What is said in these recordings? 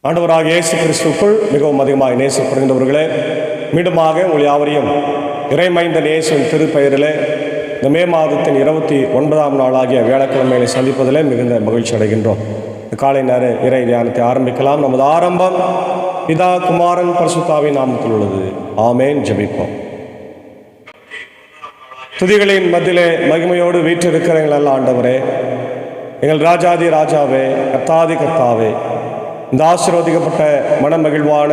ஆண்டவராக இயேசு கிறிஸ்துவுக்குள் மிகவும் அதிகமாக நேசப்படுகின்றவர்களே, மீண்டுமாக உங்கள் யாவரையும் இறைமைந்தன் இயேசுவின் திருப்பெயரிலே இந்த மே மாதத்தின் 29ஆம் நாளாகிய வியாழக்கிழமையை சந்திப்பதிலே மிகுந்த மகிழ்ச்சி அடைகின்றோம். காலை நேர இறை தியானத்தை ஆரம்பிக்கலாம். நமது ஆரம்பம் பிதா குமாரன் பரிசுத்தாவின் நாமத்தில் உள்ளது. ஆமேன். ஜெபிப்போம். துதிகளின் மத்தியிலே மகிமையோடு வீற்றிருக்கிற எங்கள் நல்ல ஆண்டவரே, எங்கள் ராஜாதி ராஜாவே, கர்த்தாதி கர்த்தாவே, இந்த ஆசீர்வதிக்கப்பட்ட மனமகிழ்வான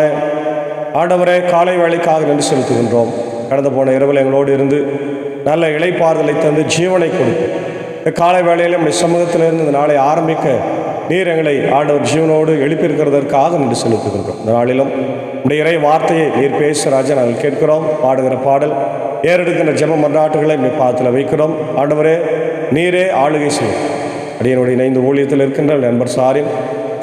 ஆண்டவரே, காலை வேளைக்காக நன்றி செலுத்துகின்றோம். கடந்து போன இரவில் எங்களோடு இருந்து நல்ல இளைப்பாறுதலை தந்து ஜீவனை கொடுத்து இந்த காலை வேளையில் நம்முடைய சமூகத்திலிருந்து இந்த நாளை ஆரம்பிக்க நீர் எங்களை ஆண்டவர் ஜீவனோடு எழுப்பியிருக்கிறதற்காக நன்றி செலுத்துகின்றோம். இந்த நாளிலும் இந்த இறை வார்த்தையை நீர் பேச ராஜா நாங்கள் கேட்கிறோம். பாடுகிற பாடல், ஏறெடுக்கின்ற ஜெப மன்றாட்டுகளை பாதத்தில் வைக்கிறோம். ஆண்டவரே, நீரே ஆளுகை செய்யும். அடியனுடைய இணைந்து ஊழியத்தில் இருக்கின்ற நண்பர் சாரின்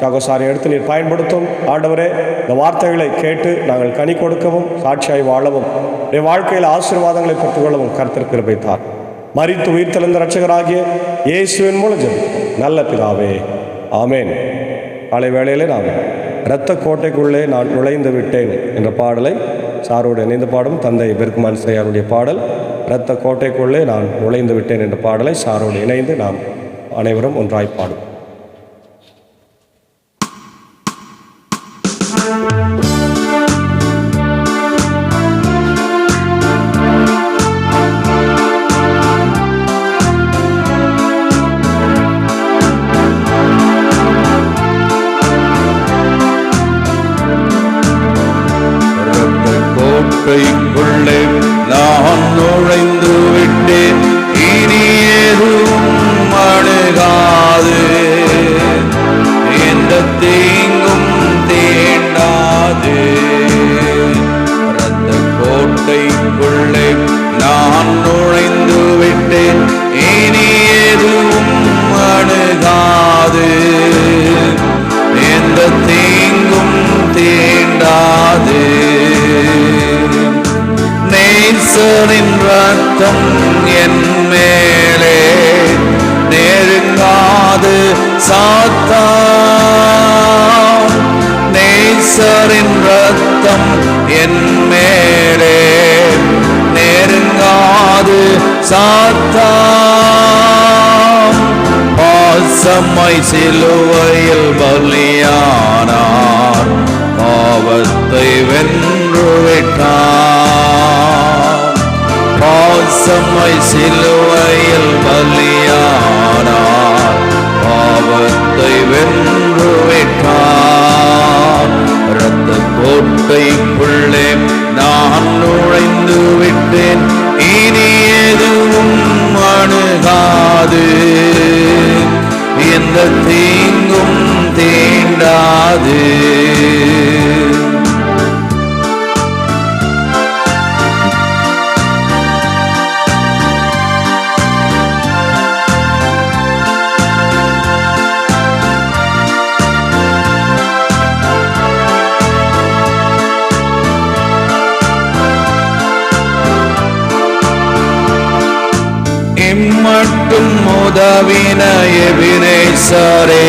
சாகோசாரை எடுத்து நீர் பயன்படுத்தும். ஆண்டவரே, இந்த வார்த்தைகளை கேட்டு நாங்கள் கனி கொடுக்கவும் சாட்சியாய் வாழவும் என் வாழ்க்கையில் ஆசீர்வாதங்களை பெற்றுக்கொள்ளவும் கர்த்தர் கிருபை தார். மரித்து உயிர் தெளிந்த இரட்சகராகிய இயேசுவின் மூலம் ஜெபிப்போம் நல்ல பிதாவே, ஆமேன். காலை வேளையிலே நான் இரத்த கோட்டைக்குள்ளே நான் நுழைந்து விட்டேன் என்ற பாடலை சாரோடு இணைந்து பாடும் தந்தை பெருக்குமான் செய்யாருடைய பாடல். இரத்த கோட்டைக்குள்ளே நான் நுழைந்து விட்டேன் என்ற பாடலை சாரோடு இணைந்து நாம் அனைவரும் ஒன்றாய் பாடும். கோட்டைக்குள்ளே நான் நுழைந்து விட்டேன், இனி எதுவும் அணுகாது, எந்த தீங்கும் தீண்டாது. இரத்த கோட்டைக்குள்ளே நான் நுழைந்து விட்டேன், இனி எதுவும் அணுகாது, எந்த தீங்கும் தீண்டாது. நேசரின் ரத்தம் என் மேலே நெருங்காது சாத்தான், நேசரின் ரத்தம் என் மேலே நெருங்காது சாத்தான். பாசமாய் சிலுவையில் பலியானார், பாவத்தை வென்று விட்டார். பாசமாய் சிலுவையில் பலியானார், பாவத்தை வென்று விட்டார். இரத்த கோட்டைக்குள்ளே நான் நுழைந்து விட்டேன், இனி எதுவும் அணுகாது, எந்த தீங்கும் தீண்டாது. இம்மட்டும் உதவின எபினேசரே,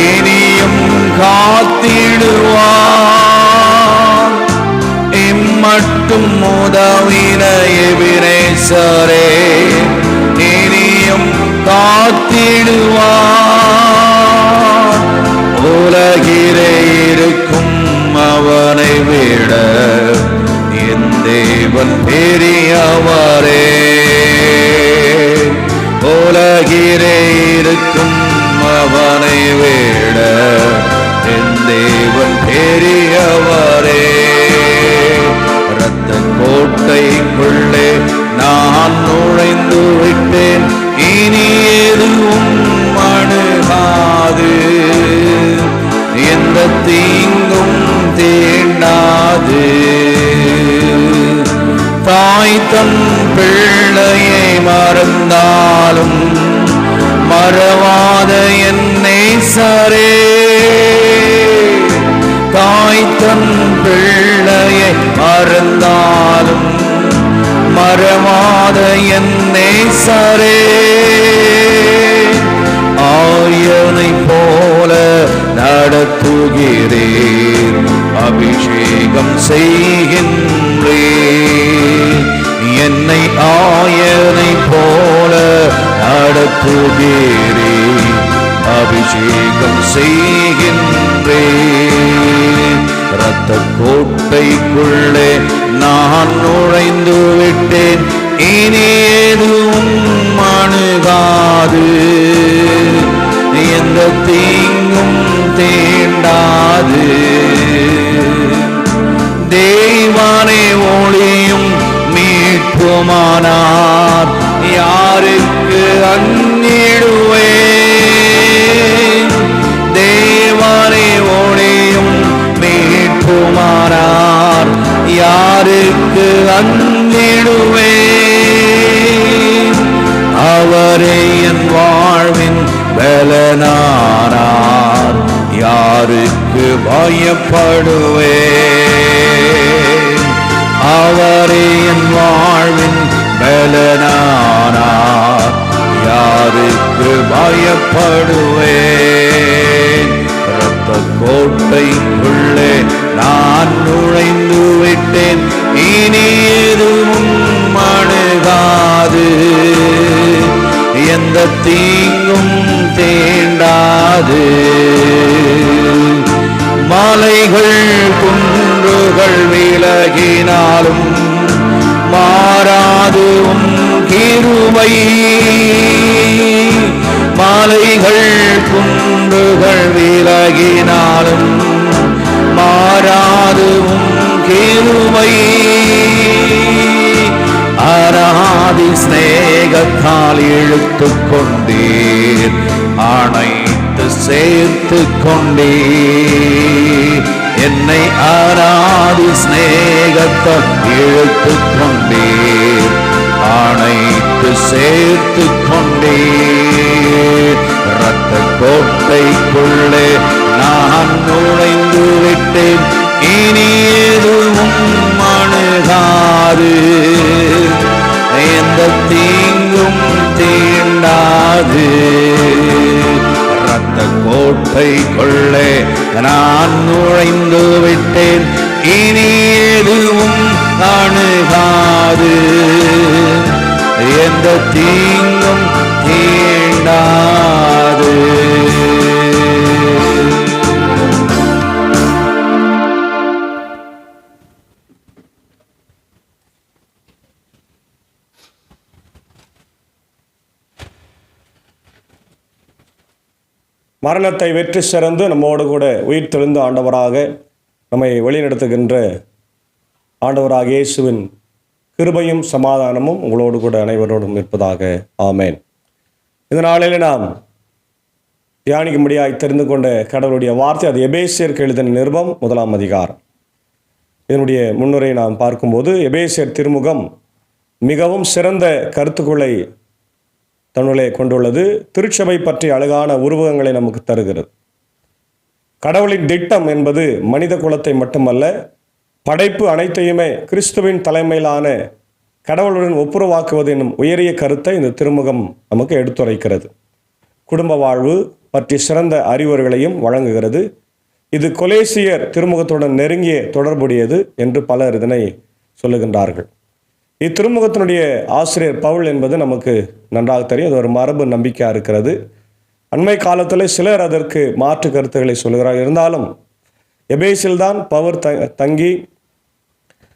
இனியும் காத்திடுவார். இம்மட்டும் உதவின எபினேசரே, இனியும் காத்திடுவார். உலகிலே இருக்கும் அவனை விட என் தேவன் பெரியவரே. உலகிலே இருக்கும் அவனை விட என் தேவன் பெரியவரே. இரத்த கோட்டைக்குள்ளே நான் நுழைந்து விட்டேன், இனி எதுவும் அணுகாது, எந்த தீங்கும் தீண்டாது. தாய் தன் பிள்ளையை மறந்தாலும் மறவாத என் நேசரே, தாய் தன் பிள்ளையை மறந்தாலும் மறவாத என் நேசரே. ஆயனை போல நடத்துகிறேன் யுத்தம் செய்கின்றேன். இரத்த கோட்டைக்குள்ளே நான் நுழைந்து விட்டேன், இனி எதுவும் அணுகாது, எந்த தீங்கும் தீண்டாது. தேவனே ஒளியும் மீட்புமானார், யாருக்கு அஞ்சிடுவேன்? தேவனே ஒளியும் மீட்புமானார், யாருக்கு அஞ்சிடுவேன்? அவரே என் வாழ்வின் பலனானார், யாருக்கு பயப்படுவேன்? அவரே என் வாழ்வின் பலனானார், யாருக்கு பயப்படுவேன்? இரத்த கோட்டைக்குள்ளே நான் நுழைந்து விட்டேன், இனி எதுவும் அணுகாது, எந்த தீங்கும் தீண்டாது. மலைகள் குன்றுகள் விலகினாலும் மாறாது உம் கிருபை. மலைகள் குன்றுகள் விலகினாலும் மாறாது உம் கிருபை. அநாதி சிநேகத்தால் இழுத்துக் கொண்டீர், அணைத்து சேர்த்து கொண்டீர். என்னை அநாதி சிநேகத்தால் இழுத்துக் கொண்டீர், அணைத்து சேர்த்து கொண்டீர். இரத்த கோட்டைக்குள்ளே நான் நுழைந்து விட்டேன், இனி எதுவும் அணுகாது, எந்த தீங்கும் தீண்டாது. இரத்த கோட்டைக்குள்ளே நான் நுழைந்து விட்டேன், இனி எதுவும் அணுகாது, எந்த தீங்கும் தீண்டாது. மரணத்தை வெற்றி சிறந்து நம்மோடு கூட உயிர் தெழுந்த ஆண்டவராக நம்மை வழிநடத்துகின்ற ஆண்டவராக இயேசுவின் கிருபையும் சமாதானமும் உங்களோடு கூட அனைவரோடும் இருப்பதாக. ஆமேன். இந்த நாளில் நாம் தியானிக்கும்படியாய் தெரிந்து கொண்ட கடவுளுடைய வார்த்தை, அது எபேசியருக்கு எழுதின நிருபம் 1ஆம் அதிகாரம். இதனுடைய முன்னுரை நாம் பார்க்கும்போது, எபேசியர் திருமுகம் மிகவும் சிறந்த கருத்துக்களை தன்னுள்ளே கொண்டுள்ளது. திருச்சபை பற்றி அழகான உருவகங்களை நமக்கு தருகிறது. கடவுளின் திட்டம் என்பது மனித குலத்தை மட்டுமல்ல, படைப்பு அனைத்தையுமே கிறிஸ்துவின் தலைமையிலான கடவுளுடன் ஒப்புரவாக்குவது என்னும் உயரிய கருத்தை இந்த திருமுகம் நமக்கு எடுத்துரைக்கிறது. குடும்ப வாழ்வு பற்றி சிறந்த அறிவுரைகளையும் வழங்குகிறது. இது கொலேசியர் திருமுகத்துடன் நெருங்கிய தொடர்புடையது என்று பலர் இதனை சொல்லுகின்றார்கள். இத்திருமுகத்தினுடைய ஆசிரியர் பவுல் என்பது நமக்கு நன்றாக தெரியும். அது ஒரு மரபு நம்பிக்கையாக இருக்கிறது. அண்மை காலத்தில் சிலர் அதற்கு மாற்று கருத்துக்களை சொல்கிறார்கள். இருந்தாலும் எபேசில்தான் பவுல் தங்கி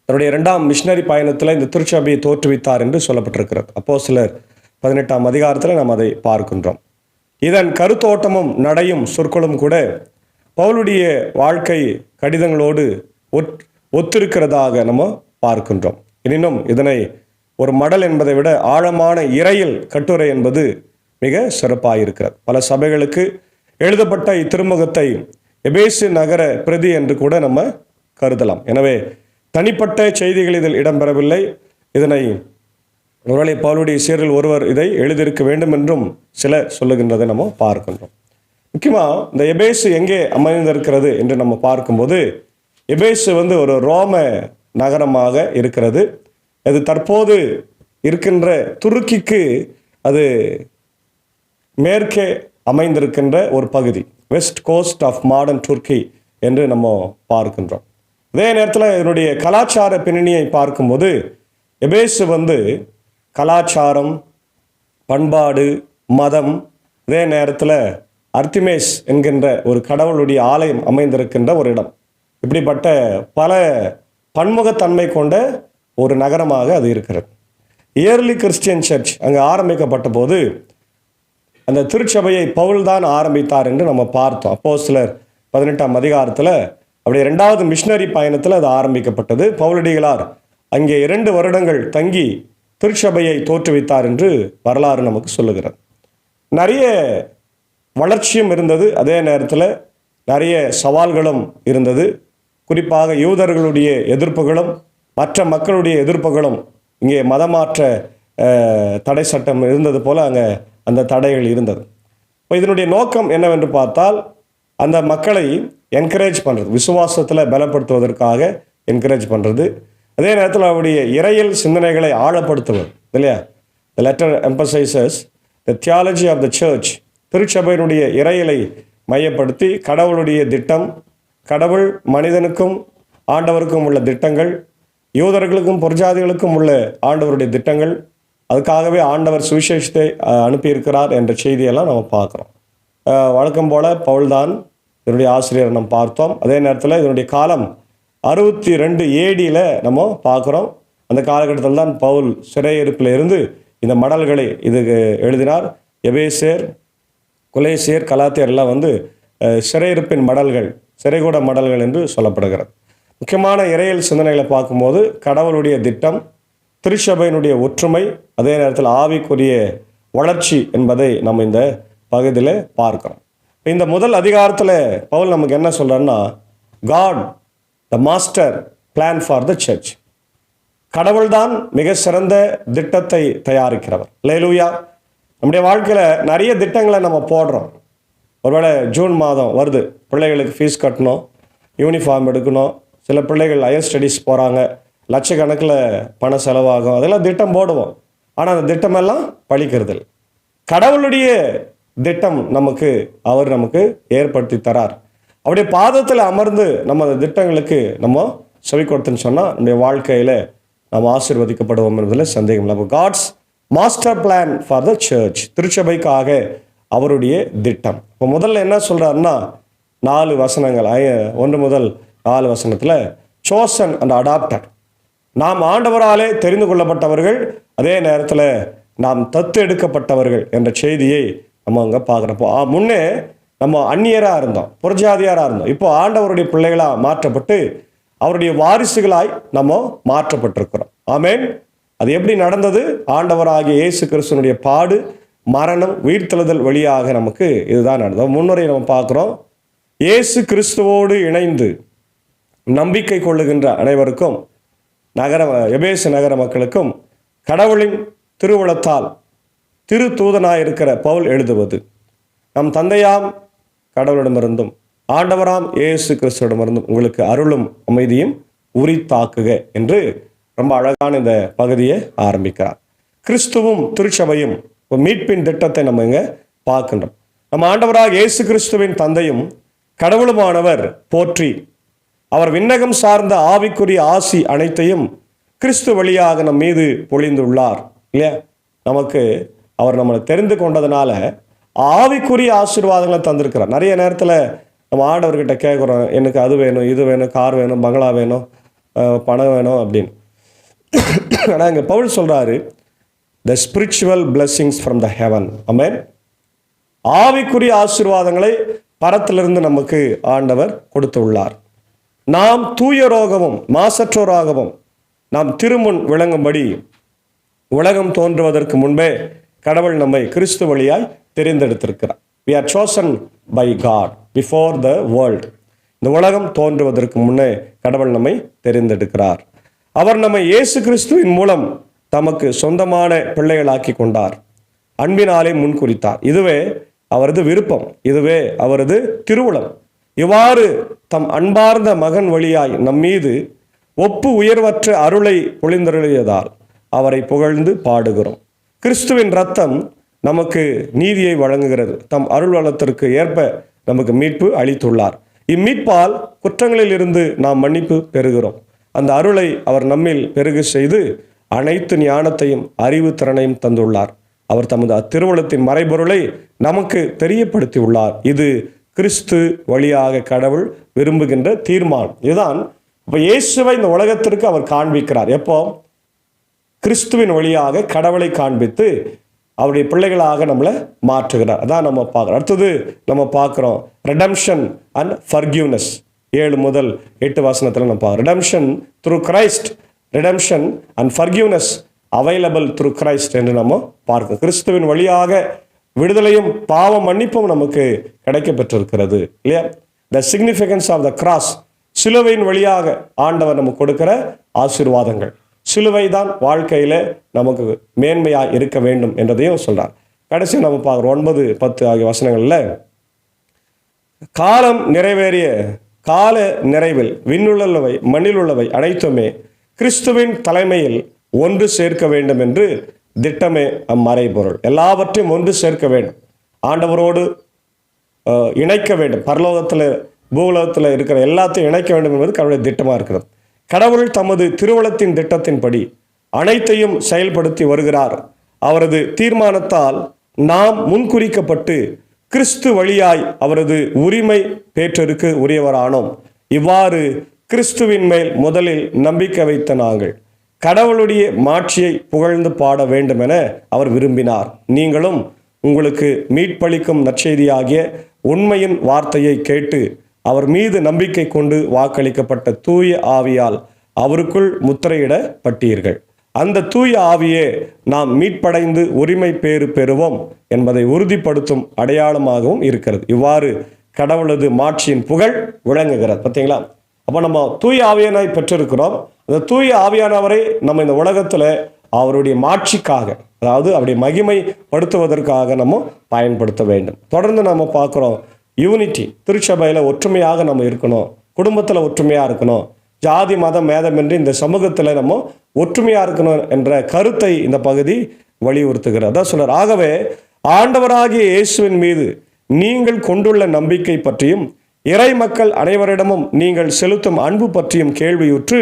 தன்னுடைய 2ஆம் மிஷனரி பயணத்தில் இந்த திருச்சபையை தோற்றுவித்தார் என்று சொல்லப்பட்டிருக்கிறது. அப்போஸ்தலர் 18ஆம் அதிகாரத்தில் நாம் அதை பார்க்கின்றோம். இதன் கருத்தோட்டமும் நடையும் சொற்களும் கூட பவுலுடைய வாழ்க்கை கடிதங்களோடு ஒத்திருக்கிறதாக நம்ம பார்க்கின்றோம். எனினும் இதனை ஒரு மடல் என்பதை விட ஆழமான இறையில் கட்டுரை என்பது மிக சிறப்பாக இருக்கிறது. பல சபைகளுக்கு எழுதப்பட்ட இத்திருமுகத்தை எபேசு நகர பிரதி என்று கூட நம்ம கருதலாம். எனவே தனிப்பட்ட செய்திகள் இதில் இடம்பெறவில்லை. இதனை ஒருவேளை பவுலுடைய சீரில் ஒருவர் இதை எழுதியிருக்க வேண்டும் என்றும் சில சொல்லுகின்றதை நம்ம பார்க்கின்றோம். முக்கியமாக இந்த எபேசு எங்கே அமைந்திருக்கிறது என்று நம்ம பார்க்கும்போது, எபேசு ஒரு ரோம நகரமாக இருக்கிறது. அது தற்போது இருக்கின்ற துருக்கிக்கு அது மேற்கே அமைந்திருக்கின்ற ஒரு பகுதி, west coast of modern Turkey என்று நம்ம பார்க்கின்றோம். அதே நேரத்தில் இதனுடைய கலாச்சார பின்னணியை பார்க்கும்போது, எபேசு கலாச்சாரம், பண்பாடு, மதம், அதே நேரத்தில் அர்த்திமேஸ் என்கின்ற ஒரு கடவுளுடைய ஆலயம் அமைந்திருக்கின்ற ஒரு இடம். இப்படிப்பட்ட பல பன்முகத்தன்மை கொண்ட ஒரு நகரமாக அது இருக்கிறது. இயர்லி கிறிஸ்டியன் சர்ச் அங்கே ஆரம்பிக்கப்பட்ட போது அந்த திருச்சபையை பவுல் தான் ஆரம்பித்தார் என்று நம்ம பார்த்தோம். அப்போஸ்தலர் 18ஆம் அதிகாரத்தில் அப்படி 2வது மிஷனரி பயணத்தில் அது ஆரம்பிக்கப்பட்டது. பவுலடிகளார் அங்கே 2 வருடங்கள் தங்கி திருச்சபையை தோற்றுவித்தார் என்று வரலாறு நமக்கு சொல்லுகிறது. நிறைய வளர்ச்சியும் இருந்தது, அதே நேரத்தில் நிறைய சவால்களும் இருந்தது. குறிப்பாக யூதர்களுடைய எதிர்ப்புகளும் மற்ற மக்களுடைய எதிர்ப்புகளும், இங்கே மதமாற்ற தடை சட்டம் இருந்தது போல அங்கே அந்த தடைகள் இருந்தது. இப்போ இதனுடைய நோக்கம் என்னவென்று பார்த்தால், அந்த மக்களை என்கரேஜ் பண்ணுறது, விசுவாசத்தில் பலப்படுத்துவதற்காக என்கரேஜ் பண்ணுறது. அதே நேரத்தில் அவருடைய இறையியல் சிந்தனைகளை ஆழப்படுத்துவது இல்லையா. The letter emphasizes the theology of the church. திருச்சபையினுடைய இறையிலை மையப்படுத்தி கடவுளுடைய திட்டம், கடவுள் மனிதனுக்கும் ஆண்டவருக்கும் உள்ள திட்டங்கள், யூதர்களுக்கும் புறஜாதிகளுக்கும் உள்ள ஆண்டவருடைய திட்டங்கள், அதுக்காகவே ஆண்டவர் சுவிசேஷத்தை அனுப்பியிருக்கிறார் என்ற செய்தியெல்லாம் நம்ம பார்க்குறோம். வழக்கம் போல் பவுல் தான் இதனுடைய ஆசிரியர் நம்ம பார்த்தோம். அதே நேரத்தில் இதனுடைய காலம் 62 AD நம்ம பார்க்குறோம். அந்த காலகட்டத்தில் தான் பவுல் சிறையிருப்பில் இருந்து இந்த மடல்களை இதுக்கு எழுதினார். எபேசியர், கொலேசியர், கலாத்தியர் எல்லாம் சிறையிருப்பின் மடல்கள், சிறைகூட மடல்கள் என்று சொல்லப்படுகிறது. முக்கியமான இறையியல் சிந்தனைகளை பார்க்கும்போது கடவுளுடைய திட்டம், திருச்சபையினுடைய ஒற்றுமை, அதே நேரத்தில் ஆவிக்குரிய வளர்ச்சி என்பதை நம்ம இந்த பகுதியில் பார்க்கிறோம். இந்த முதல் அதிகாரத்தில் பவுல் நமக்கு என்ன சொல்றாருன்னா, God the master plan for the church. கடவுள்தான் மிக சிறந்த திட்டத்தை தயாரிக்கிறவர். அல்லேலூயா. நம்முடைய வாழ்க்கையில் நிறைய திட்டங்களை நம்ம போடுறோம். ஒருவேளை ஜூன் மாதம் வருது, பிள்ளைகளுக்கு ஃபீஸ் கட்டணும், யூனிஃபார்ம் எடுக்கணும், சில பிள்ளைகள் ஹையர் ஸ்டடீஸ் போகிறாங்க, லட்சக்கணக்கில் பண செலவாகும், அதெல்லாம் திட்டம் போடுவோம். ஆனால் அந்த திட்டமெல்லாம் பழிக்கிறது இல்லை. கடவுளுடைய திட்டம் அவர் நமக்கு ஏற்படுத்தி தரார். அவருடைய பாதத்தில் அமர்ந்து நம்ம அந்த திட்டங்களுக்கு நம்ம செவி கொடுத்துன்னு சொன்னால் நம்முடைய வாழ்க்கையில் நம்ம ஆசீர்வதிக்கப்படுவோம் என்பதில் சந்தேகம் இல்லை. God's master plan for the church, திருச்சபைக்காக அவருடைய திட்டம். இப்போ முதல்ல என்ன சொல்கிறாருன்னா, 4 வசனங்கள் 1 முதல் 4 வசனத்தில் chosen and adopted, நாம் ஆண்டவராலே தெரிந்து கொள்ளப்பட்டவர்கள், அதே நேரத்தில் நாம் தத்து எடுக்கப்பட்டவர்கள் என்ற செய்தியை நம்ம அங்கே பார்க்குறப்போ, முன்னே நம்ம அந்நியராக இருந்தோம், புறஜாதியாராக இருந்தோம். இப்போ ஆண்டவருடைய பிள்ளைகளாக மாற்றப்பட்டு அவருடைய வாரிசுகளாய் நம்ம மாற்றப்பட்டிருக்கிறோம். ஆமேன். அது எப்படி நடந்தது? ஆண்டவராகிய இயேசு கிறிஸ்துவனுடைய பாடு, மரணம், உயிர்த்தெழுதல் வழியாக நமக்கு இதுதான் நடந்தது. முன்னுரை நம்ம பார்க்குறோம். இயேசு கிறிஸ்துவோடு இணைந்து நம்பிக்கை கொள்ளுகின்ற அனைவருக்கும், எபேசு நகர மக்களுக்கும் கடவுளின் திருவுளத்தால் திரு தூதனாயிருக்கிற பவுல் எழுதுவது, நம் தந்தையாம் கடவுளிடமிருந்தும் ஆண்டவராம் இயேசு கிறிஸ்துவிடமிருந்தும் உங்களுக்கு அருளும் அமைதியும் உரித்தாக்குக என்று ரொம்ப அழகான இந்த பகுதியை ஆரம்பிக்கிறார். கிறிஸ்துவும் திருச்சபையும் மீட்பின் திட்டத்தை நம்ம இங்கே பார்க்கின்றோம். நம்ம ஆண்டவராக இயேசு கிறிஸ்துவின் தந்தையும் கடவுளுமானவர் போற்றி அவர் விண்ணகம் சார்ந்த ஆவிக்குரிய ஆசி அனைத்தையும் கிறிஸ்து வழியாக நம் மீது பொழிந்துள்ளார் இல்லையா. அவர் நம்மளை தெரிந்து கொண்டதுனால ஆவிக்குரிய ஆசீர்வாதங்களை தந்திருக்கிறார். நிறைய நேரத்தில் நம்ம ஆண்டவர்கிட்ட கேட்குறோம், எனக்கு அது வேணும், இது வேணும், கார் வேணும், பங்களா வேணும், பணம் வேணும் அப்படின்னு. ஆனால் இங்கே பவுல் சொல்கிறாரு, the spiritual blessings from the heaven. Amen. ஆவிக்குரிய ஆசீர்வாதங்களை பரத்திலிருந்து நமக்கு ஆண்டவர் கொடுத்து உள்ளார். நாம் தூயரோகவும் மாசற்றோராகவும் நாம் திருமுன் விளங்கும்படி உலகம் தோன்றுவதற்கு முன்பே கடவுள் நம்மை கிறிஸ்து வழியாய் தெரிந்தெடுத்திருக்கிறார். We are chosen by God before the world. இந்த உலகம் தோன்றுவதற்கு முன்னே கடவுள் நம்மை தெரிந்தெடுக்கிறார். அவர் நம்மை இயேசு கிறிஸ்துவின் மூலம் தமக்கு சொந்தமான பிள்ளைகளாக்கி கொண்டார். அன்பினாலே முன்குறித்தார். இதுவே அவரது விருப்பம், இதுவே அவரது திருவுளம். இவ்வாறு தம் அன்பார்ந்த மகன் வழியாய் நம்மீது ஒப்பு உயர்வற்ற அருளை பொழிந்தருளியதால் அவரை புகழ்ந்து பாடுகிறோம். கிறிஸ்துவின் இரத்தம் நமக்கு நீதியை வழங்குகிறது. தம் அருள் வளத்திற்கு ஏற்ப நமக்கு மீட்பு அளித்துள்ளார். இம்மீட்பால் குற்றங்களில் இருந்து நாம் மன்னிப்பு பெறுகிறோம். அந்த அருளை அவர் நம்மில் பெருகு செய்து அனைத்து ஞானத்தையும் அறிவு திறனையும் தந்துள்ளார். அவர் தமது திருவுளத்தின் மறைபொருளை நமக்கு தெரியப்படுத்தி உள்ளார். இது கிறிஸ்து வழியாக கடவுள் விரும்புகின்ற தீர்மானம். இதுதான் இப்போ இயேசுவை இந்த உலகத்திற்கு அவர் காண்பிக்கிறார். எப்போ? கிறிஸ்துவின் வழியாக கடவுளை காண்பித்து அவருடைய பிள்ளைகளாக நம்மளை மாற்றுகிறார். அதான் நம்ம பார்க்குறோம். அடுத்தது நம்ம பார்க்குறோம் ரெடம்ஷன் அண்ட் ஃபர்கிவ்னஸ். 7 முதல் 8 வசனத்தில் நம்ம பார்க்குறோம். Redemption through Christ, redemption and forgiveness available through Christ என்று நம்ம பார்க்கிறோம். கிறிஸ்துவின் வழியாக விடுதலையும் பாவ மன்னிப்பும் நமக்கு கிடைக்க பெற்றிருக்கிறது இல்லையா? The significance of the cross, சிலுவையின் வழியாக ஆண்டவர் நமக்கு கொடுக்கிற ஆசீர்வாதங்கள். சிலுவை தான் வாழ்க்கையில் நமக்கு மேன்மையாக இருக்க வேண்டும் என்றதையும் சொல்றார். கடைசி நம்ம பார்க்குறோம் 9, 10 ஆகிய வசனங்களில் காலம் நிறைவேறிய கால நிறைவில் விண்ணுள்ளவை மண்ணில் உள்ளவை அனைத்துமே கிறிஸ்துவின் தலைமையில் ஒன்று சேர்க்க வேண்டும் என்று திட்டமே அம்மறைபொருள். எல்லாவற்றையும் ஒன்று சேர்க்க வேண்டும், ஆண்டவரோடு இணைக்க வேண்டும், பரலோகத்தில் பூலோகத்தில் இருக்கிற எல்லாத்தையும் இணைக்க வேண்டும் என்பது கடவுளுடைய திட்டமாக இருக்கிறது. கடவுள் தமது திருவுளத்தின் திட்டத்தின்படி அனைத்தையும் செயல்படுத்தி வருகிறார். அவரது தீர்மானத்தால் நாம் முன்குறிக்கப்பட்டு கிறிஸ்து வழியாய் அவரது உரிமை பேற்றருக்கு உரியவரானோம். இவ்வாறு கிறிஸ்துவின் மேல் முதலில் நம்பிக்கை வைத்த நாங்கள் கடவுளுடைய மாட்சியை புகழ்ந்து பாட வேண்டும் என அவர் விரும்பினார். நீங்களும் உங்களுக்கு மீட்பளிக்கும் நற்செய்தியாகிய உண்மையின் வார்த்தையை கேட்டு அவர் மீது நம்பிக்கை கொண்டு வாக்களிக்கப்பட்ட தூய ஆவியால் அவருக்குள் முத்திரையிடப்பட்டீர்கள். அந்த தூய ஆவியே நாம் மீட்படைந்து உரிமை பேறு பெறுவோம் என்பதை உறுதிப்படுத்தும் அடையாளமாகவும் இருக்கிறது. இவ்வாறு கடவுளது மாட்சியின் புகழ் விளங்குகிறது. பார்த்தீங்களா? அப்போ நம்ம தூய ஆவியானாய் பெற்றிருக்கிறோம். அந்த தூய ஆவியானவரை நம்ம இந்த உலகத்தில் அவருடைய மாட்சிக்காக, அதாவது அவருடைய மகிமைப்படுத்துவதற்காக நம்ம பயன்படுத்த வேண்டும். தொடர்ந்து நம்ம பார்க்குறோம் யூனிட்டி, திருச்சபையில் ஒற்றுமையாக நம்ம இருக்கணும், குடும்பத்தில் ஒற்றுமையாக இருக்கணும், ஜாதி மதம் மேதமின்றி இந்த சமூகத்தில் நம்ம ஒற்றுமையாக இருக்கணும் என்ற கருத்தை இந்த பகுதி வலியுறுத்துகிறது. அதான் சொல்றார், ஆகவே ஆண்டவராகிய இயேசுவின் மீது நீங்கள் கொண்டுள்ள நம்பிக்கை பற்றியும் இறை மக்கள் அனைவரிடமும் நீங்கள் செலுத்தும் அன்பு பற்றியும் கேள்வியுற்று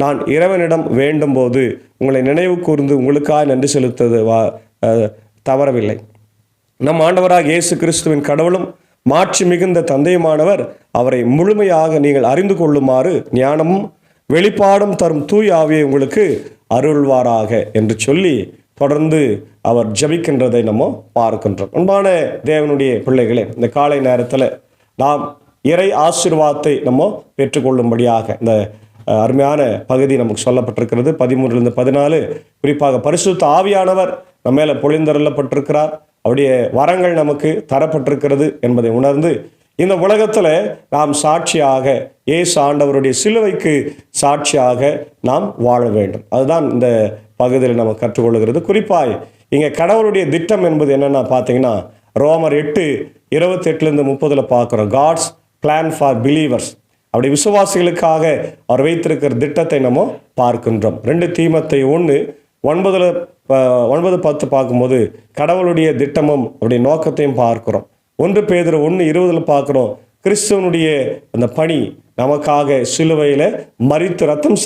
நான் இறைவனிடம் வேண்டும் போது உங்களை நினைவு கூர்ந்து உங்களுக்காக நன்றி செலுத்தது தவறவில்லை. நம் ஆண்டவராக இயேசு கிறிஸ்துவின் கடவுளும் மாட்சி மிகுந்த தந்தையுமானவர் அவரை முழுமையாக நீங்கள் அறிந்து கொள்ளுமாறு ஞானமும் வெளிப்பாடும் தரும் தூய ஆவியை உங்களுக்கு அருள்வாராக என்று சொல்லி தொடர்ந்து அவர் ஜெபிக்கின்றதை நம்ம பார்க்கின்றோம். அன்பான தேவனுடைய பிள்ளைகளே, இந்த காலை நேரத்தில் நாம் இறை ஆசீர்வாதத்தை நம்ம பெற்றுக்கொள்ளும்படியாக இந்த அருமையான பகுதி நமக்கு சொல்லப்பட்டிருக்கிறது. 13-14 குறிப்பாக பரிசுத்த ஆவியானவர் நம்ம மேலே பொழிந்தருளப்பட்டிருக்கிறார். அவருடைய வரங்கள் நமக்கு தரப்பட்டிருக்கிறது என்பதை உணர்ந்து இந்த உலகத்தில் நாம் சாட்சியாக இயேசு ஆண்டவருடைய சிலுவைக்கு சாட்சியாக நாம் வாழ வேண்டும். அதுதான் இந்த பகுதியில் நம்ம கற்றுக்கொள்கிறது. குறிப்பாய் இங்கே கடவுளுடைய திட்டம் என்பது என்னென்னா பார்த்தீங்கன்னா ரோமர் 8:28-30 பார்க்குறோம். காட்ஸ் பிளான் ஃபார் பிலீவர்ஸ், அப்படி விசுவாசிகளுக்காக அவர் வைத்திருக்கிற திட்டத்தை நம்ம பார்க்கின்றோம். 2 தீமோத்தேயு 1:9-10 பார்க்கும்போது கடவுளுடைய திட்டமும் அவருடைய நோக்கத்தையும் பார்க்கிறோம். 1 பேதுரு 1:20 பார்க்கிறோம், கிறிஸ்துவனுடைய அந்த பணி நமக்காக சிலுவையில் மரித்து ரத்தம்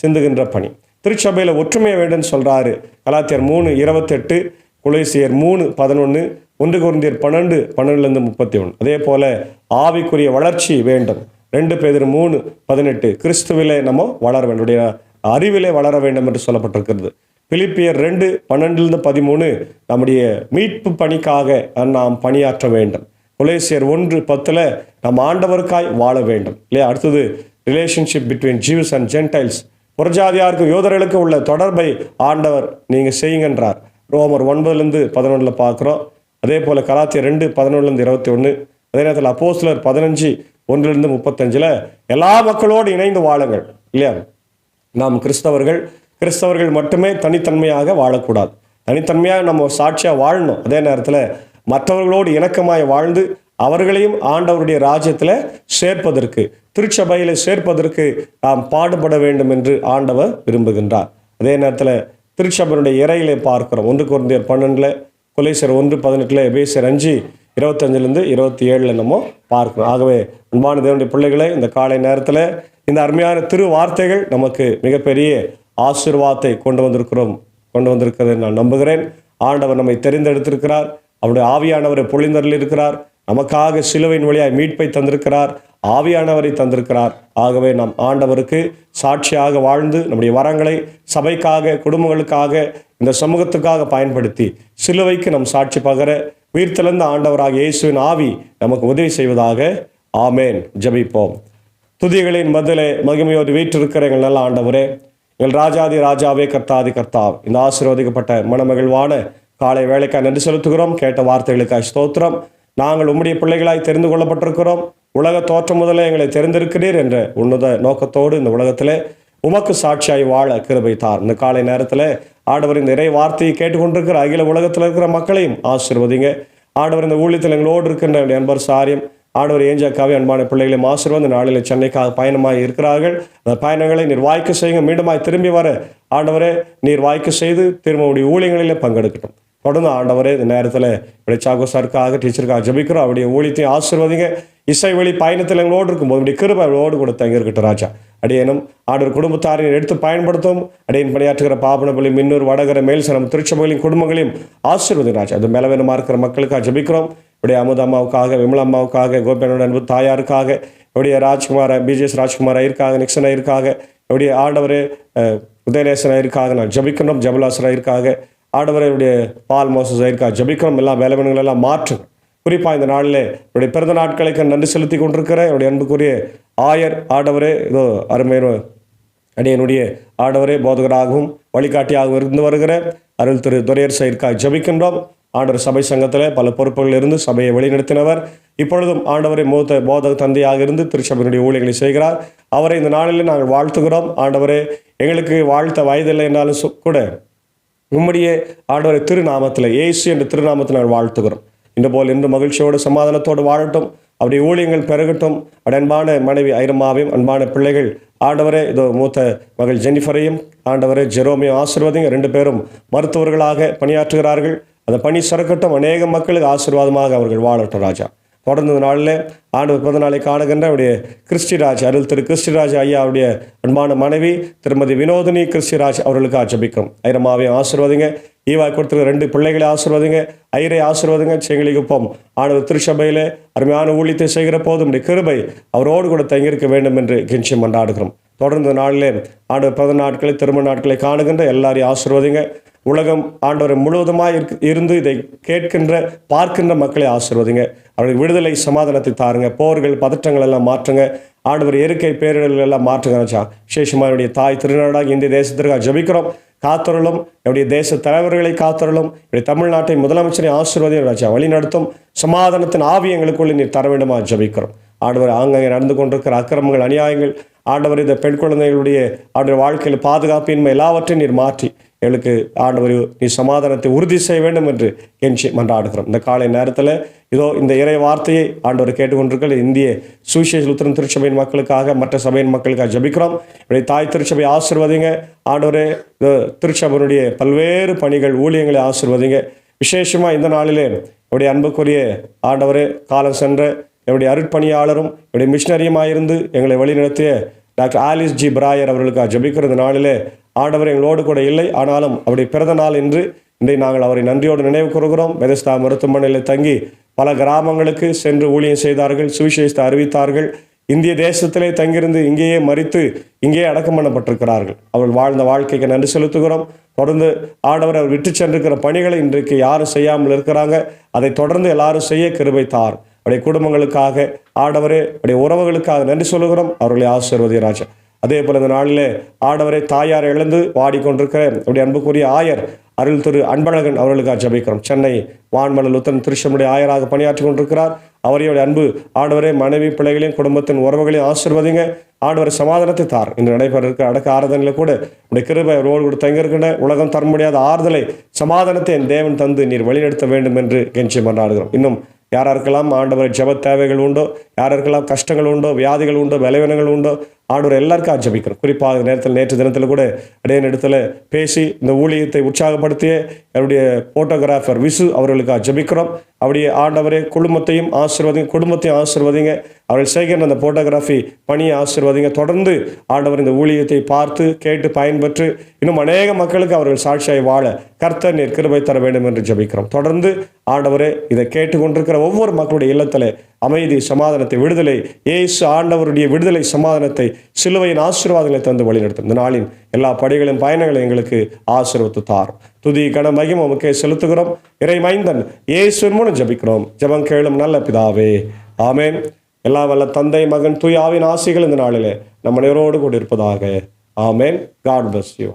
சிந்துகின்ற பணி. திருச்சபையில் ஒற்றுமை வேண்டும் சொல்றாரு. கலாத்தியர் 3:28, கொலோசியர் 3:11, 1 கொரிந்தியர் 12:12-31. அதே போல ஆவிக்குரிய வளர்ச்சி வேண்டும். 2 பேதுரு 3:18, கிறிஸ்துவிலே நம்ம வளர வேண்டும், அறிவிலே வளர வேண்டும் என்று சொல்லப்பட்டிருக்கிறது. பிலிப்பியர் 2:12-13, நம்முடைய மீட்பு பணிக்காக நாம் பணியாற்ற வேண்டும். கொலோசியர் 1:10 நம் ஆண்டவருக்காய் வாழ வேண்டும் இல்லையா? அடுத்தது relationship between Jews and Gentiles, புறஜாதியாருக்கு யோதர்களுக்கு உள்ள தொடர்பை ஆண்டவர் நீங்கள் செய்யுங்கன்றார். ரோமர் 9:11 பார்க்குறோம். அதே போல் கலாத்தியர் 2:11-21, அதே நேரத்தில் அப்போஸ்தலர் 15:1-35 எல்லா மக்களோடு இணைந்து வாழுங்கள் இல்லையா? நாம் கிறிஸ்தவர்கள் மட்டுமே தனித்தன்மையாக வாழக்கூடாது, தனித்தன்மையாக நம்ம சாட்சியாக வாழணும். அதே நேரத்தில் மற்றவர்களோடு இணக்கமாய் வாழ்ந்து அவர்களையும் ஆண்டவருடைய ராஜ்யத்தில் சேர்ப்பதற்கு, திருச்சபையில் சேர்ப்பதற்கு நாம் பாடுபட வேண்டும் என்று ஆண்டவர் விரும்புகின்றார். அதே நேரத்தில் திருச்சபையினுடைய இறையிலே பார்க்கிறோம். 1 கொரிந்தியர் 12, கொலோசியர் 1:18, எபேசியர் 5:25-27 நம்ம பார்க்கிறோம். ஆகவே அன்பான தேவனுடைய பிள்ளைகளே, இந்த காலை நேரத்தில் இந்த அருமையான திரு வார்த்தைகள் நமக்கு மிகப்பெரிய ஆசீர்வாதத்தை கொண்டு வந்திருக்கிறது நான் நம்புகிறேன். ஆண்டவர் நம்மை தெரிந்தெடுத்திருக்கிறார். அவருடைய ஆவியானவரை பொழிந்தருள் இருக்கிறார். நமக்காக சிலுவையின் வழியாய் மீட்பை தந்திருக்கிறார். ஆவியானவரை தந்திருக்கிறார். ஆகவே நாம் ஆண்டவருக்கு சாட்சியாக வாழ்ந்து நம்முடைய வரங்களை சபைக்காக, குடும்பங்களுக்காக, இந்த சமூகத்துக்காக பயன்படுத்தி சிலுவைக்கு நம் சாட்சி பகர உயிர்த்தெழுந்த ஆண்டவராக இயேசுவின் ஆவி நமக்கு உதவி செய்வதாக. ஆமேன். ஜெபிப்போம். துதிகளின் மத்தியிலே மகிமையோடு வீற்றிருக்கிற எங்கள் நல்ல ஆண்டவரே, எங்கள் ராஜாதி ராஜாவே, கர்த்தாதி கர்த்தாவே, இந்த ஆசீர்வதிக்கப்பட்ட மனமகிழ்வான காலை வேளைக்காய் நன்றி செலுத்துகிறோம். கேட்ட வார்த்தைகளுக்காய் ஸ்தோத்திரம். நாங்கள் உம்முடைய பிள்ளைகளாய் தெரிந்து கொள்ளப்பட்டிருக்கிறோம். உலக தோற்றம் முதலே எங்களை தெரிந்திருக்கிறீர் என்ற உன்னத நோக்கத்தோடு இந்த உலகத்திலே உமக்கு சாட்சியாய் வாழ கிருபை தார். இந்த காலை நேரத்தில் ஆண்டவர் இந்த இறை வார்த்தையை கேட்டுக்கொண்டிருக்கிற அகில உலகத்தில் இருக்கிற மக்களையும் ஆசீர்வதிங்க. ஆண்டவர் இந்த ஊழியத்தில் எங்களோடு இருக்கின்ற அன்பர் சாரியம் ஆண்டவர் ஏஞ்சாக்காவே அன்பான பிள்ளைகளையும் ஆசீர்வாத நாளில் சென்னைக்காக பயணமாக இருக்கிறார்கள். அந்த பயணங்களை நீர் வாய்க்க செய்யுங்க. மீண்டுமாய் திரும்பி வர ஆண்டவரே நீர் வாய்க்க செய்து திரும்ப ஊழியங்களிலே பங்கெடுக்கட்டும். தொடர்ந்து ஆண்டவரே இந்த நேரத்தில் இப்படி சாகோ சாருக்காக, டீச்சருக்காக ஜபிக்கிறோம். அவருடைய ஊழியத்தையும் ஆசீர்வதிங்க. இசை வழி பயணத்தில் எங்களோடு இருக்கும்போது இப்படி கிருபை அவளோடு கூட தங்கி இருக்கட்டும் ராஜா. அடியேனும் ஆண்டவர் குடும்பத்தாரையும் எடுத்து பயன்படுத்தும். அடியன் பணியாற்றுகிற பாபனபலி, மின்னூர், வடகர, மேல்சனம், திருச்சபைகளையும் குடும்பங்களையும் ஆசீர்வதி ராஜா. அது மேலவேனமாக இருக்கிற மக்களுக்காக ஜபிக்கிறோம். இப்படி அமுத அம்மாவுக்காக, விமலா அம்மாவுக்காக, கோபியனோட அன்பு தாயாருக்காக, இப்படிய ராஜ்குமார், பிஜேஎஸ் ராஜ்குமார் ஐயருக்காக, நிக்சன் ஐயருக்காக, இப்படிய ஆண்டவர் உதயநேசன் ஐயருக்காக நான் ஜபிக்கிறோம். ஜபலாசர் ஐயருக்காக, ஆண்டவருடைய பால் மோசஸ் ஐயருக்காக ஜபிக்கிறோம். எல்லா வேலைவனங்கள் எல்லாம் மாற்றுங்க. குறிப்பாக இந்த நாளில் என்னுடைய பிறந்த நாட்களுக்கு நன்றி செலுத்தி கொண்டிருக்கிற என்னுடைய அன்புக்குரிய ஆயர் ஆண்டவரே, இதோ அருமையான அடியனுடைய ஆண்டவரே போதகராகவும் வழிகாட்டியாகவும் இருந்து வருகிற அருள் திரு துரையர் ஐயருக்காக ஜபிக்கின்றோம். ஆண்டவர் சபை சங்கத்தில் பல பொறுப்புகளில் இருந்து சபையை வழிநடத்தினவர். இப்பொழுதும் ஆண்டவரை மூத்த போதக தந்தையாக இருந்து திருச்சபையினுடைய ஊழியர்களை செய்கிறார். அவரை இந்த நாளில் நாங்கள் வாழ்த்துகிறோம். ஆண்டவரே, எங்களுக்கு வாழ்த்த வயதில்லை என்றாலும் கூட உம்முடைய ஆண்டவரை திருநாமத்தில், இயேசு என்ற திருநாமத்தில் நாங்கள் வாழ்த்துகிறோம். இந்த போல் இன்று மகிழ்ச்சியோடு சமாதானத்தோடு வாழட்டும். அவருடைய ஊழியங்கள் பெருகட்டும். அன்பான மனைவி ஐரமாவையும், அன்பான பிள்ளைகள் ஆண்டவரே இதோ மூத்த மகள் ஜெனிஃபரையும் ஆண்டவரே ஜெரோமையும் ஆசீர்வாதிங்க. 2 பேரும் மருத்துவர்களாக பணியாற்றுகிறார்கள். அந்த பணி சிறக்கட்டும். அநேக மக்களுக்கு ஆசீர்வாதமாக அவர்கள் வாழட்டும் ராஜா. தொடர்ந்து நாளில் ஆண்டவர் பிறந்த நாளை காணுகின்ற அவருடைய கிறிஸ்டிராஜ், அருள் திரு கிறிஸ்டிராஜ் ஐயா அவருடைய அன்பான மனைவி திருமதி வினோதினி கிறிஸ்டிராஜ் அவர்களுக்கு ஆஜபிக்கும். ஐரமாவையும் ஆசீர்வாதிங்க. ஈவாய் கொடுத்துருக்க 2 பிள்ளைகளை ஆசீர்வாதிங்க. ஐயரை ஆசீர்வாதிங்க. செங்கிலிக்குப்பம் ஆண்டவர் திருச்சபையில் அருமையான ஊழியத்தை செய்கிற போதும் கிருபை அவரோடு கூட தங்கியிருக்க வேண்டும் என்று கெஞ்சி மன்றாடுகிறோம். தொடர்ந்து நாளிலே ஆண்டவர் பிறந்த நாட்களை, திருமண நாட்களை காணுகின்ற எல்லாரையும் ஆசீர்வாதிங்க. உலகம் ஆண்டவரை முழுவதுமாய் இருந்து இதை கேட்கின்ற பார்க்கின்ற மக்களை ஆசீர்வதிங்க. அவர்கள் விடுதலை சமாதானத்தை தாருங்க. போர்கள், பதற்றங்கள் எல்லாம் மாற்றுங்க. ஆண்டவர் இயற்கை பேரிடர்கள் எல்லாம் மாற்றுங்க ராஜா. விசேஷமாக தாய் திருநாடாக இந்திய தேசத்திற்காக ஜபிக்கிறோம். காத்தருளும். என்னுடைய தேச தலைவர்களை காத்தருளும். என்னுடைய தமிழ்நாட்டை முதலமைச்சரை ஆசீர்வதியும் ராஜா. வழிநடத்தும் சமாதானத்தின் ஆவி எங்களுக்குள்ளே நீர் தர வேண்டுமா ஜபிக்கிறோம். ஆண்டவர் ஆங்காங்கே நடந்து கொண்டிருக்கிற அக்கிரமங்கள், அநியாயங்கள், ஆண்டவர் இந்த பெண் குழந்தைகளுடைய ஆண்டவர் வாழ்க்கையில் பாதுகாப்பின்மை எல்லாவற்றையும் நீர் மாற்றி எங்களுக்கு ஆண்டவர் நீ சமாதானத்தை உறுதி செய்ய வேண்டும் என்று கெஞ்சி மன்றாடுகிறோம். இந்த காலை நேரத்தில் இதோ இந்த இறை வார்த்தையை ஆண்டவர் கேட்டுக்கொண்டிருக்கிற இந்திய சுவிசேஷ லுத்தரன் திருச்சபையின் மக்களுக்காக, மற்ற சபையின் மக்களுக்காக ஜபிக்கிறோம். என்னுடைய தாய் திருச்சபை ஆசீர்வதிங்க. ஆண்டவரே திருச்சபையினுடைய பல்வேறு பணிகள், ஊழியங்களை ஆசீர்வதிங்க. விசேஷமாக இந்த நாளிலே என்னுடைய அன்புக்குரிய ஆண்டவரே காலம் சென்ற என்னுடைய அருட்பணியாளரும் என்னுடைய மிஷினரியுமாயிருந்து எங்களை வழிநடத்திய டாக்டர் ஆலிஸ் ஜி பிராயர் அவர்களுக்காக ஜபிக்கிறது நாளிலே ஆண்டவர் எங்களோடு கூட இல்லை. ஆனாலும் அவருடைய பிறந்த நாள் என்று இன்றைக்கு நாங்கள் அவரை நன்றியோடு நினைவு கூறுகிறோம். பெதஸ்தா மருத்துவமனையில் தங்கி பல கிராமங்களுக்கு சென்று ஊழியம் செய்தார்கள், சுவிசேஷத்தை அறிவித்தார்கள். இந்திய தேசத்திலே தங்கியிருந்து இங்கேயே மரித்து இங்கேயே அடக்கம் பண்ணப்பட்டிருக்கிறார்கள். அவர்கள் வாழ்ந்த வாழ்க்கைக்கு நன்றி செலுத்துகிறோம். தொடர்ந்து ஆண்டவர் அவர் விட்டு சென்றிருக்கிற பணிகளை இன்றைக்கு யாரும் செய்யாமல் இருக்கிறாங்க. அதை தொடர்ந்து எல்லாரும் செய்ய கிருபை தார். அவருடைய குடும்பங்களுக்காக, ஆண்டவரே அவருடைய உறவுகளுக்காக நன்றி சொல்லுகிறோம். அவர்களை ஆசீர்வதி ராஜா. அதே போல் இந்த நாளில் ஆண்டவரை தாயார் இழந்து வாடிக்கொண்டிருக்கிற அவருடைய அன்புக்குரிய ஆயர் அருள் திரு அன்பழகன் அவர்களுக்காக ஜபிக்கிறோம். சென்னை வான்மலர் லுத்தரன் திருச்சபையுடைய ஆயராக பணியாற்றி கொண்டிருக்கிறார். அவரையோட அன்பு ஆண்டவரே மனைவி, பிள்ளைகளையும், குடும்பத்தின் உறவுகளையும் ஆசீர்வதிங்க. ஆண்டவர் சமாதானத்தை தார். இன்று நடைபெற இருக்கிற அடக்க ஆறுதலில் கூட உடைய கிருபை அவரோடு கூட தங்கியிருக்கின்ற உலகம் தர முடியாத ஆறுதலை, சமாதானத்தை என் தேவன் தந்து நீர் வழிநடத்த வேண்டும் என்று கெஞ்சி மன்றாடுகிறோம். இன்னும் யாராருக்கெல்லாம் ஆண்டவர் ஜெப தேவைகள் உண்டோ, யாராருக்கெல்லாம் கஷ்டங்கள் உண்டோ, வியாதிகள் உண்டோ, பலவீனங்கள் உண்டோ, ஆண்டவர் எல்லாருக்கும் ஜெபிக்கிறோம். குறிப்பாக நேற்று தினத்தில் கூட இடையே இடத்துல பேசி இந்த ஊழியத்தை உற்சாகப்படுத்திய என்னுடைய போட்டோகிராஃபர் விசு அவர்களுக்காக ஜெபிக்கிறோம். அப்படியே ஆண்டவரே குடும்பத்தையும் ஆசீர்வதிங்க, குடும்பத்தையும் ஆசீர்வதிங்க. அவர்கள் செய்கின்ற அந்த போட்டோகிராஃபி பணியை ஆசீர்வதிங்க. தொடர்ந்து ஆண்டவர் இந்த ஊழியத்தை பார்த்து கேட்டு பயன்பெற்று இன்னும் அநேக மக்களுக்கு அவர்கள் சாட்சியாய் வாழ கர்த்தர் நீர் கிருபை தர வேண்டும் என்று ஜெபிக்கிறோம். தொடர்ந்து ஆண்டவரே இதை கேட்டுக்கொண்டிருக்கிற ஒவ்வொரு மக்களுடைய இல்லத்தில் அமைதி, சமாதானத்தை, விடுதலை, இயேசு ஆண்டவருடைய விடுதலை, சமாதானத்தை, சிலுவையின் ஆசீர்வாதங்களை தந்து வழிநடத்தும். இந்த நாளின் எல்லா படிகளும் பயணங்களும் எங்களுக்கு ஆசீர்வத்து தாரும். துதி கன மகிமை உமக்கே செலுத்துகிறோம். இறை மைந்தன் இயேசுவின் மூலம் ஜெபிக்கிறோம். ஜெபம் கேளும் நல்ல பிதாவே, ஆமென். எல்லா வல்ல தந்தை, மகன், தூய ஆவியின் ஆசிகள் இந்த நாளிலே நம்ம நேரோடு கூட இருப்பதாக. ஆமென். God bless you.